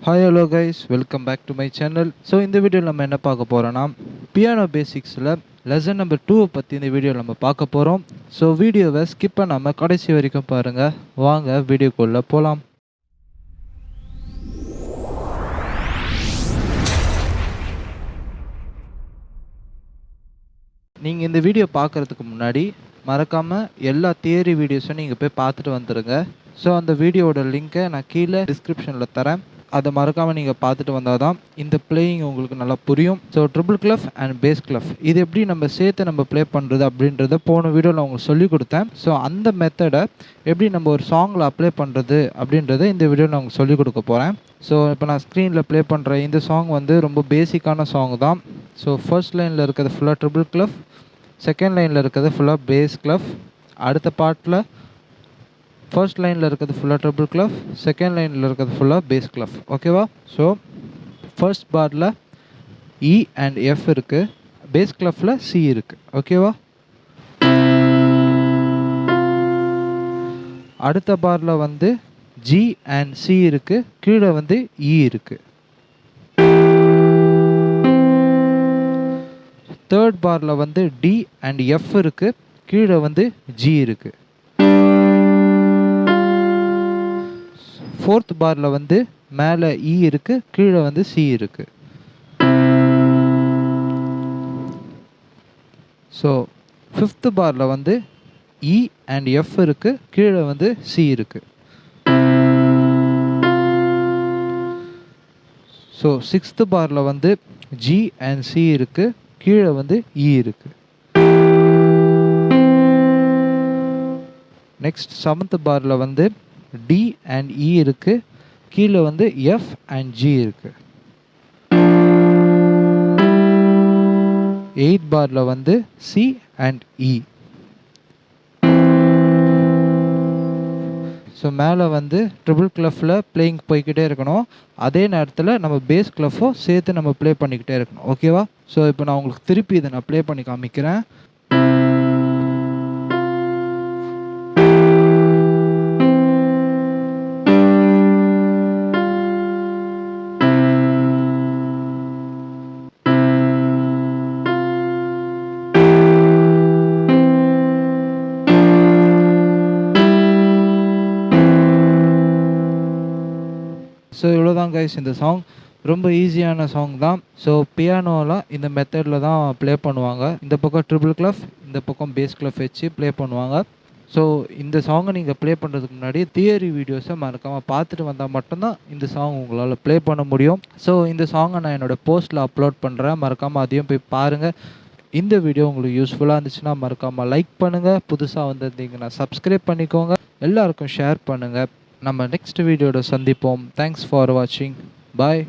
Hi hello guys, welcome back to my channel. So இந்த வீடியோவில் நம்ம என்ன பார்க்க போகிறோன்னா, பியானோ பேசிக்ஸில் லெசன் நம்பர் 2 பற்றி இந்த வீடியோவில் நம்ம பார்க்க போகிறோம். ஸோ வீடியோவை ஸ்கிப் பண்ணாமல் கடைசி வரைக்கும் பாருங்கள். வாங்க வீடியோக்குள்ளே போகலாம். நீங்கள் இந்த வீடியோ பார்க்குறதுக்கு முன்னாடி மறக்காமல் எல்லா தியரி வீடியோஸும் நீங்கள் போய் பார்த்துட்டு வந்துடுங்க. ஸோ அந்த வீடியோவோட லிங்க்கை நான் கீழே டிஸ்கிரிப்ஷனில் தரேன். அதை மறக்காமல் நீங்கள் பார்த்துட்டு வந்தால் தான் இந்த பிளேயிங் உங்களுக்கு நல்லா புரியும். So treble clef and bass clef இது எப்படி நம்ம சேர்த்து நம்ம ப்ளே பண்ணுறது அப்படின்றத போன வீடியோவில் உங்களுக்கு சொல்லிக் கொடுத்தேன். ஸோ அந்த மெத்தடை எப்படி நம்ம ஒரு சாங்கில் அப்ளை பண்ணுறது அப்படின்றத இந்த வீடியோவில் நான் உங்களுக்கு சொல்லிக் கொடுக்க போகிறேன். ஸோ இப்போ நான் ஸ்க்ரீனில் ப்ளே பண்ணுற இந்த சாங் வந்து ரொம்ப பேசிக்கான சாங் தான். ஸோ ஃபர்ஸ்ட் லைனில் இருக்கிறது ஃபுல்லாக ட்ரிபிள் கிளஃப், செகண்ட் லைனில் இருக்கிறது ஃபுல்லாக பேஸ் கிளஃப், அடுத்த பாட்டில் ஃபர்ஸ்ட் லைனில் இருக்கிறது ஃபுல்லாக ட்ரிபிள் கிளஃப், செகண்ட் லைனில் இருக்கிறது ஃபுல்லாக பேஸ் கிளஃப். ஓகேவா? ஸோ ஃபர்ஸ்ட் பாரில் இ அண்ட் எஃப் இருக்குது, பேஸ் கிளஃபில் சி இருக்குது. ஓகேவா? அடுத்த பாரில் வந்து ஜி அண்ட் சி இருக்குது, கீழே வந்து இ இருக்குது. தேர்ட் பாரில் வந்து டி அண்ட் எஃப் இருக்குது, கீழே வந்து ஜி இருக்குது. ஃபோர்த் பாரில் வந்து மேலே இ இருக்குது, கீழே வந்து சி இருக்குது. ஸோ ஃபிஃப்த் பாரில் வந்து இ அண்ட் எஃப் இருக்குது, கீழே வந்து சி இருக்குது. ஸோ சிக்ஸ்த் பாரில் வந்து ஜி அண்ட் சி இருக்குது, கீழே வந்து இ இருக்குது. நெக்ஸ்ட் செவன்த் பாரில் வந்து டி அண்ட் இ இருக்குது, கீழே வந்து எஃப் அண்ட் ஜி இருக்குது. எயித் பாரில் வந்து சி அண்ட் இ. ஸோ மேலே வந்து ட்ரிபிள் கிளஃபில் பிளேயிங் போய்கிட்டே இருக்கணும். அதே நேரத்தில் நம்ம பேஸ் கிளஃபோ சேர்த்து நம்ம ப்ளே பண்ணிக்கிட்டே இருக்கணும். ஓகேவா? ஸோ இப்போ நான் உங்களுக்கு திருப்பி இதை நான் ப்ளே பண்ணி காமிக்கிறேன். ஸோ இவ்வளோதான் கைஸ், இந்த சாங் ரொம்ப ஈஸியான சாங் தான். ஸோ பியானோலாம் இந்த மெத்தடில் தான் ப்ளே பண்ணுவாங்க. இந்த பக்கம் ட்ரிபிள் கிளஃப், இந்த பக்கம் பேஸ் கிளஃப் வச்சு ப்ளே பண்ணுவாங்க. ஸோ இந்த சாங்கை நீங்கள் ப்ளே பண்ணுறதுக்கு முன்னாடி தியரி வீடியோஸை மறக்காமல் பார்த்துட்டு வந்தால் மட்டும்தான் இந்த சாங் உங்களால் ப்ளே பண்ண முடியும். ஸோ இந்த சாங்கை நான் என்னோடய போஸ்ட்டில் அப்லோட் பண்ணுறேன், மறக்காமல் அதையும் போய் பாருங்கள். இந்த வீடியோ உங்களுக்கு யூஸ்ஃபுல்லாக இருந்துச்சுன்னா மறக்காமல் லைக் பண்ணுங்கள். புதுசாக வந்திருந்தீங்கன்னா சப்ஸ்கிரைப் பண்ணிக்கோங்க. எல்லாருக்கும் ஷேர் பண்ணுங்கள். நம்ம நெக்ஸ்ட் வீடியோட சந்திப்போம். தேங்க்ஸ் ஃபார் வாட்சிங். பாய்.